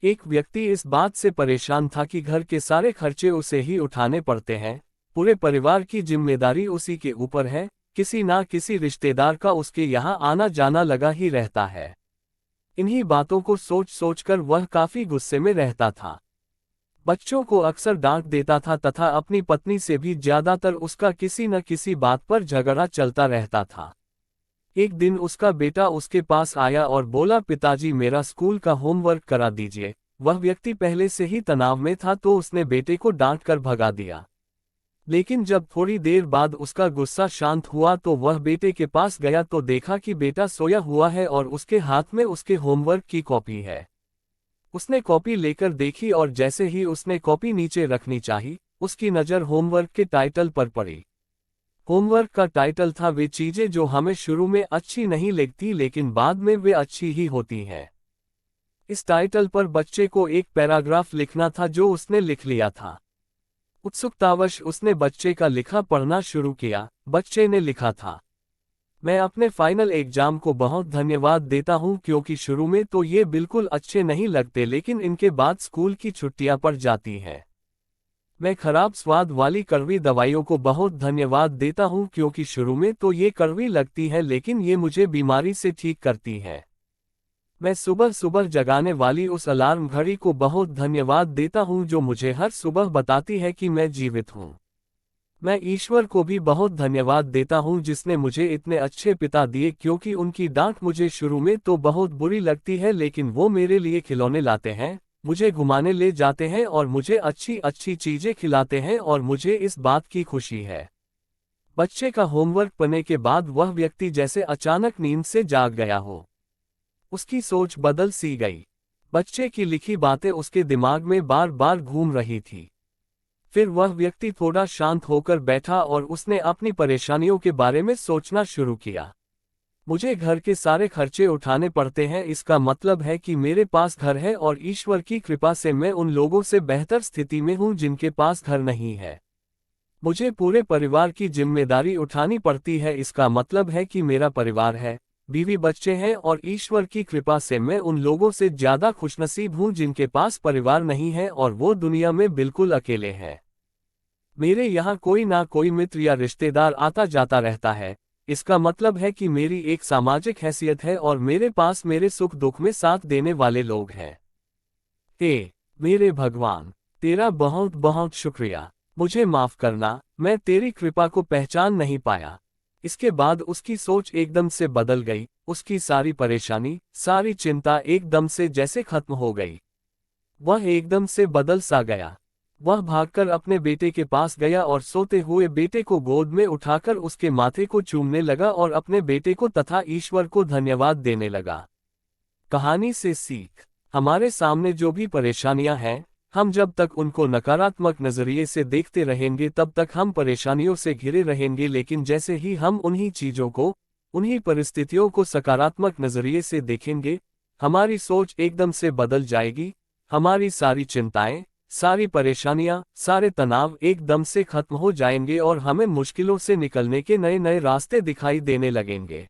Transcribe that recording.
एक व्यक्ति इस बात से परेशान था कि घर के सारे खर्चे उसे ही उठाने पड़ते हैं, पूरे परिवार की जिम्मेदारी उसी के ऊपर है, किसी ना किसी रिश्तेदार का उसके यहाँ आना जाना लगा ही रहता है। इन्हीं बातों को सोच सोचकर वह काफी गुस्से में रहता था। बच्चों को अक्सर डांट देता था तथा अपनी पत्नी से भी ज्यादातर उसका किसी न किसी बात पर झगड़ा चलता रहता था। एक दिन उसका बेटा उसके पास आया और बोला, पिताजी मेरा स्कूल का होमवर्क करा दीजिए। वह व्यक्ति पहले से ही तनाव में था तो उसने बेटे को डांट कर भगा दिया। लेकिन जब थोड़ी देर बाद उसका गुस्सा शांत हुआ तो वह बेटे के पास गया तो देखा कि बेटा सोया हुआ है और उसके हाथ में उसके होमवर्क की कॉपी है। उसने कॉपी लेकर देखी और जैसे ही उसने कॉपी नीचे रखनी चाही, उसकी नज़र होमवर्क के टाइटल पर पड़ी। होमवर्क का टाइटल था वे चीजें जो हमें शुरू में अच्छी नहीं लगती लेकिन बाद में वे अच्छी ही होती हैं। इस टाइटल पर बच्चे को एक पैराग्राफ लिखना था जो उसने लिख लिया था। उत्सुकतावश उसने बच्चे का लिखा पढ़ना शुरू किया। बच्चे ने लिखा था, मैं अपने फाइनल एग्जाम को बहुत धन्यवाद देता हूं क्योंकि शुरू में तो ये बिल्कुल अच्छे नहीं लगते लेकिन इनके बाद स्कूल की छुट्टियां पड़ जाती हैं। मैं खराब स्वाद वाली कड़वी दवाइयों को बहुत धन्यवाद देता हूं क्योंकि शुरू में तो ये कड़वी लगती है लेकिन ये मुझे बीमारी से ठीक करती है। मैं सुबह सुबह जगाने वाली उस अलार्म घड़ी को बहुत धन्यवाद देता हूं जो मुझे हर सुबह बताती है कि मैं जीवित हूं। मैं ईश्वर को भी बहुत धन्यवाद देता हूं जिसने मुझे इतने अच्छे पिता दिए क्योंकि उनकी डांट मुझे शुरू में तो बहुत बुरी लगती है लेकिन वो मेरे लिए खिलौने लाते हैं, मुझे घुमाने ले जाते हैं और मुझे अच्छी अच्छी चीजें खिलाते हैं और मुझे इस बात की खुशी है। बच्चे का होमवर्क पढ़ने के बाद वह व्यक्ति जैसे अचानक नींद से जाग गया हो। उसकी सोच बदल सी गई। बच्चे की लिखी बातें उसके दिमाग में बार बार घूम रही थी। फिर वह व्यक्ति थोड़ा शांत होकर बैठा और उसने अपनी परेशानियों के बारे में सोचना शुरू किया। मुझे घर के सारे खर्चे उठाने पड़ते हैं, इसका मतलब है कि मेरे पास घर है और ईश्वर की कृपा से मैं उन लोगों से बेहतर स्थिति में हूं जिनके पास घर नहीं है। मुझे पूरे परिवार की जिम्मेदारी उठानी पड़ती है, इसका मतलब है कि मेरा परिवार है, बीवी बच्चे हैं और ईश्वर की कृपा से मैं उन लोगों से ज्यादा खुशनसीब हूं जिनके पास परिवार नहीं है और वो दुनिया में बिल्कुल अकेले हैं। मेरे यहाँ कोई ना कोई मित्र या रिश्तेदार आता जाता रहता है, इसका मतलब है कि मेरी एक सामाजिक हैसियत है और मेरे पास मेरे सुख दुख में साथ देने वाले लोग हैं। हे मेरे भगवान, तेरा बहुत बहुत शुक्रिया। मुझे माफ करना, मैं तेरी कृपा को पहचान नहीं पाया। इसके बाद उसकी सोच एकदम से बदल गई, उसकी सारी परेशानी, सारी चिंता एकदम से जैसे खत्म हो गई। वह एकदम से बदल सा गया। वह भागकर अपने बेटे के पास गया और सोते हुए बेटे को गोद में उठाकर उसके माथे को चूमने लगा और अपने बेटे को तथा ईश्वर को धन्यवाद देने लगा। कहानी से सीख, हमारे सामने जो भी परेशानियां हैं, हम जब तक उनको नकारात्मक नजरिए से देखते रहेंगे तब तक हम परेशानियों से घिरे रहेंगे, लेकिन जैसे ही हम उन्हीं चीजों को, उन्हीं परिस्थितियों को सकारात्मक नजरिए से देखेंगे, हमारी सोच एकदम से बदल जाएगी। हमारी सारी चिंताएं, सारी परेशानियां, सारे तनाव एकदम से खत्म हो जाएंगे और हमें मुश्किलों से निकलने के नए नए रास्ते दिखाई देने लगेंगे।